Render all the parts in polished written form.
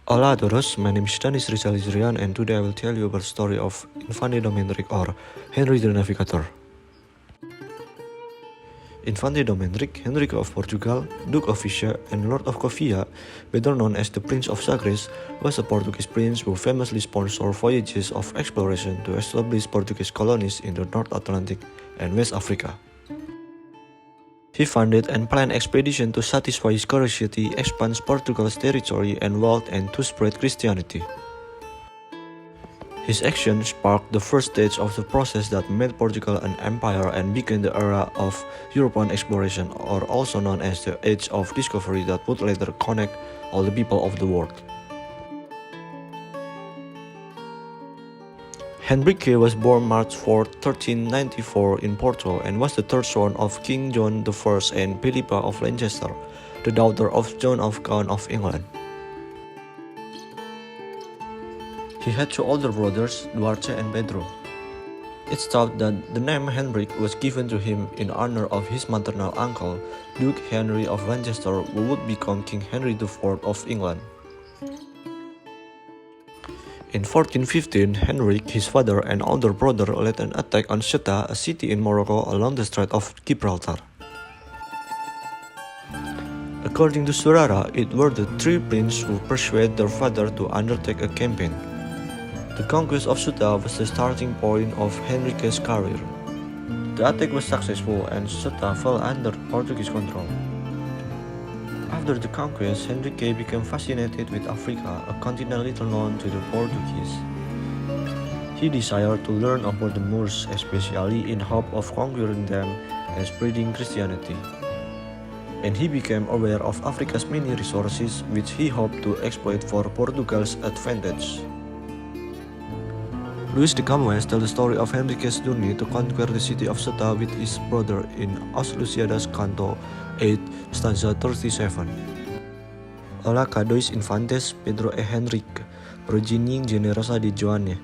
Hola a todos, my name is Danis Rizal Izrian and today I will tell you about the story of Infante Dom Henrique or Henry the Navigator. Infante Dom Henrique, Henrique of Portugal, Duke of Vizcaya and Lord of Covia, better known as the Prince of Sagres, was a Portuguese prince who famously sponsored voyages of exploration to establish Portuguese colonies in the North Atlantic and West Africa. He funded and planned expeditions to satisfy his curiosity, expand Portugal's territory and wealth, and to spread Christianity. His action sparked the first stage of the process that made Portugal an empire and began the era of European exploration, or also known as the Age of Discovery, that would later connect all the people of the world. Henrique was born March 4, 1394 in Porto and was the third son of King John I and Philippa of Lancaster, the daughter of John of Count of England. He had two older brothers, Duarte and Pedro. It's thought that the name Henrique was given to him in honor of his maternal uncle, Duke Henry of Lancaster, who would become King Henry IV of England. In 1415, Henrique, his father and older brother, led an attack on Ceuta, a city in Morocco along the Strait of Gibraltar. According to Surara, it were the three princes who persuaded their father to undertake a campaign. The conquest of Ceuta was the starting point of Henrique's career. The attack was successful and Ceuta fell under Portuguese control. After the conquest, Henrique became fascinated with Africa, a continent little known to the Portuguese. He desired to learn about the Moors, especially in hope of conquering them and spreading Christianity. And he became aware of Africa's many resources, which he hoped to exploit for Portugal's advantage. Luis de Camões tells the story of Henrique's journey to conquer the city of Ceuta with his brother in Os Lusíadas Canto 8, stanza 37. Hola a dois infantes, Pedro e Henrique, progenie generosa de Joane.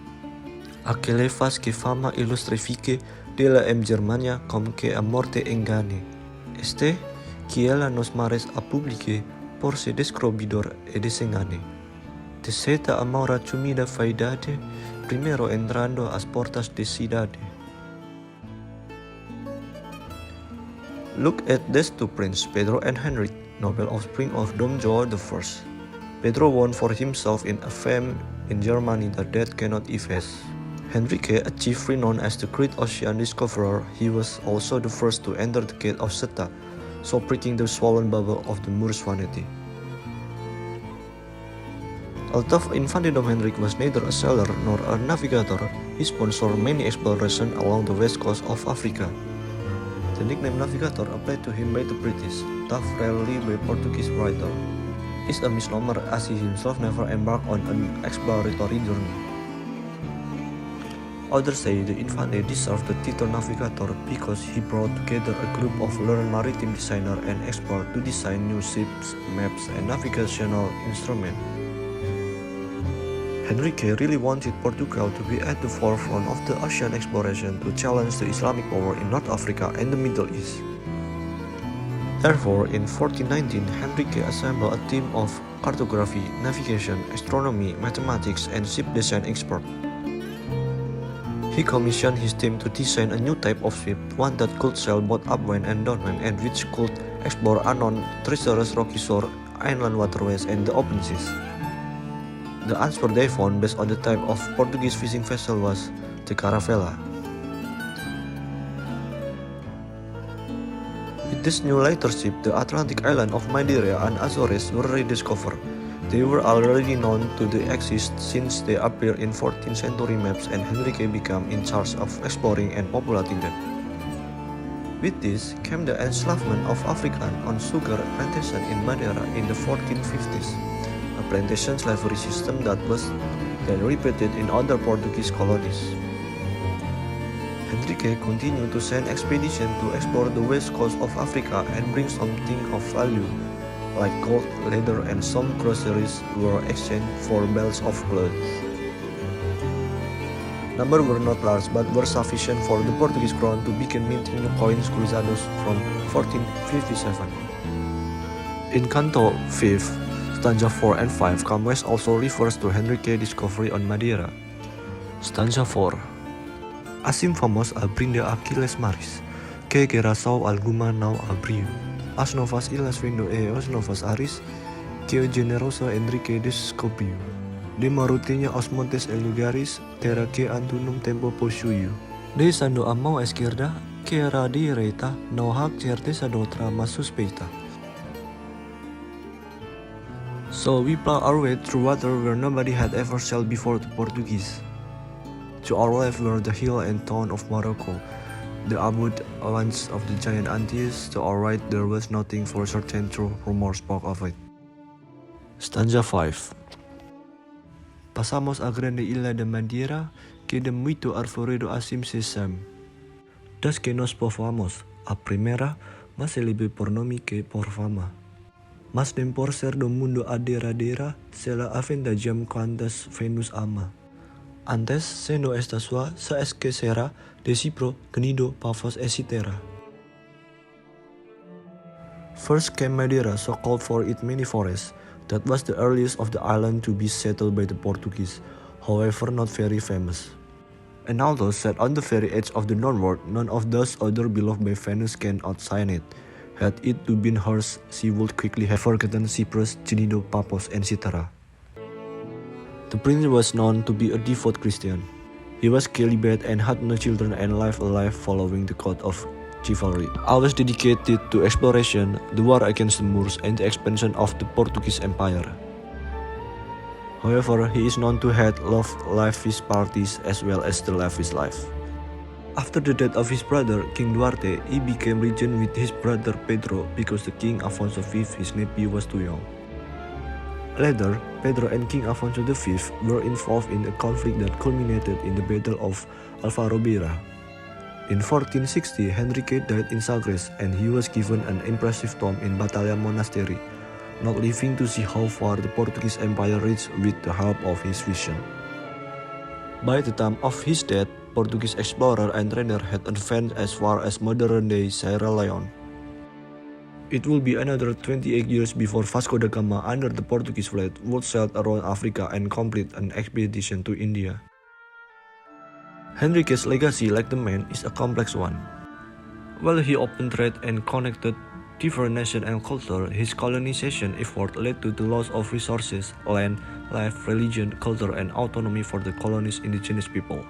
Aquele faz que fama illustrifique de la Germania como que a morte engane. Este, que ela nos mares a publique, por se descrobidor e desengane. Deseta a maura tumida vaidade, primero entrando as portas de cidade. Look at these two princes, Pedro and Henrique, noble offspring of Dom João I. Pedro won for himself in a fame in Germany that death cannot efface. Henrique achieved renown as the great ocean discoverer. He was also the first to enter the gate of Ceuta, so breaking the swollen bubble of the Moorish vanity. Although Infante Dom Henrique was neither a sailor nor a navigator, he sponsored many explorations along the west coast of Africa. The nickname Navigator applied to him by the British, though rarely by Portuguese writer, is a misnomer as he himself never embarked on an exploratory journey. Others say the Infante deserved the title Navigator because he brought together a group of learned maritime designers and experts to design new ships, maps, and navigational instruments. Henrique really wanted Portugal to be at the forefront of the ocean exploration to challenge the Islamic power in North Africa and the Middle East. Therefore, in 1419, Henrique assembled a team of cartography, navigation, astronomy, mathematics, and ship design experts. He commissioned his team to design a new type of ship, one that could sail both upwind and downwind and which could explore unknown treacherous rocky shore, inland waterways, and the open seas. The answer they found based on the type of Portuguese fishing vessel was the caravela. With this new lighter ship, the Atlantic island of Madeira and Azores were rediscovered. They were already known to exist since they appeared in 14th century maps, and Henrique became in charge of exploring and populating them. With this came the enslavement of Africans on sugar plantation in Madeira in the 1450s. A plantation slavery system that was then repeated in other Portuguese colonies. Henrique continued to send expeditions to explore the west coast of Africa and bring something of value, like gold, leather, and some groceries were exchanged for bales of clothes. Numbers were not large but were sufficient for the Portuguese crown to begin minting new coins cruzados from 1457. In Canto 5, Stanza 4 and 5 Camões also refers to Henrique's discovery on Madeira. Stanza 4. Assim fomos abrindo Aquiles maris, que geração alguma não abriu. As novas ilhas vendo e os novos ares, que o generoso Henrique descobriu. De marutinha os montes e lugares, terra que antunum tempo possuiu. Descendo a mão esquerda, que era direita, não há certeza de outra mas suspeita. So we plow our way through water where nobody had ever sailed before the Portuguese. To our left were the hill and town of Morocco, the abode once of the giant Antilles. To our right there was nothing for certain, though rumor spoke of it. Stanza 5. Pasamos a grande ilha de Madeira, que de muito arvoredo assim se chama. Das que nos povoamos, a primeira, mas ele por nome que por fama. Mas nem por ser do mundo adera-dera, se la aventajam quantas Venus ama. Antes, se no esta sua, se es que será, de Cipro, Gnido, Pavos, etc. First came Madeira, so called for its many forests. That was the earliest of the island to be settled by the Portuguese, however not very famous. And although set on the very edge of the northward, none of those other beloved by Venus can outshine it. Had it to been hers, she would quickly have forgotten Cyprus, Gnido, Paphos, etc. The prince was known to be a devout Christian. He was celibate and had no children and lived a life following the code of chivalry, always dedicated to exploration, the war against the Moors, and the expansion of the Portuguese Empire. However, he is known to have loved lavish parties as well as the lavish life. After the death of his brother, King Duarte, he became regent with his brother Pedro because the King Afonso V, his nephew, was too young. Later, Pedro and King Afonso V were involved in a conflict that culminated in the Battle of Alfarrobera. In 1460, Henrique died in Sagres and he was given an impressive tomb in Batalha Monastery, not living to see how far the Portuguese Empire reached with the help of his vision. By the time of his death, Portuguese explorer and trader had advanced as far as modern-day Sierra Leone. It will be another 28 years before Vasco da Gama under the Portuguese fleet would sail around Africa and complete an expedition to India. Henrique's legacy, like the man, is a complex one. While he opened trade and connected different nations and culture, his colonization effort led to the loss of resources, land, life, religion, culture, and autonomy for the colony's indigenous people.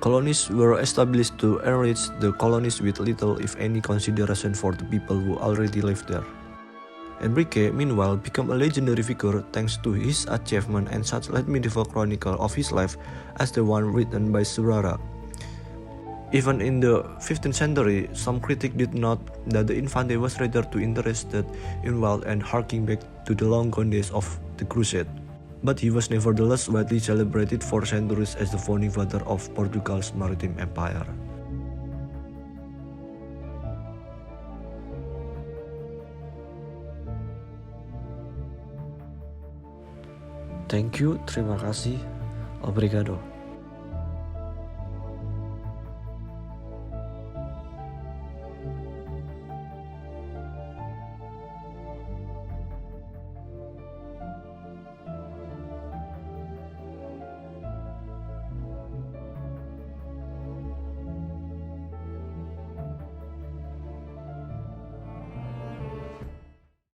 Colonies were established to enrich the colonies with little, if any, consideration for the people who already lived there. Henrique, meanwhile, became a legendary figure thanks to his achievement and such late medieval chronicle of his life as the one written by Surara. Even in the 15th century, some critics did note that the Infante was rather too interested in wealth and harking back to the long gone days of the Crusade. But he was nevertheless widely celebrated for centuries as the founding father of Portugal's maritime empire. Thank you, terima kasih, obrigado.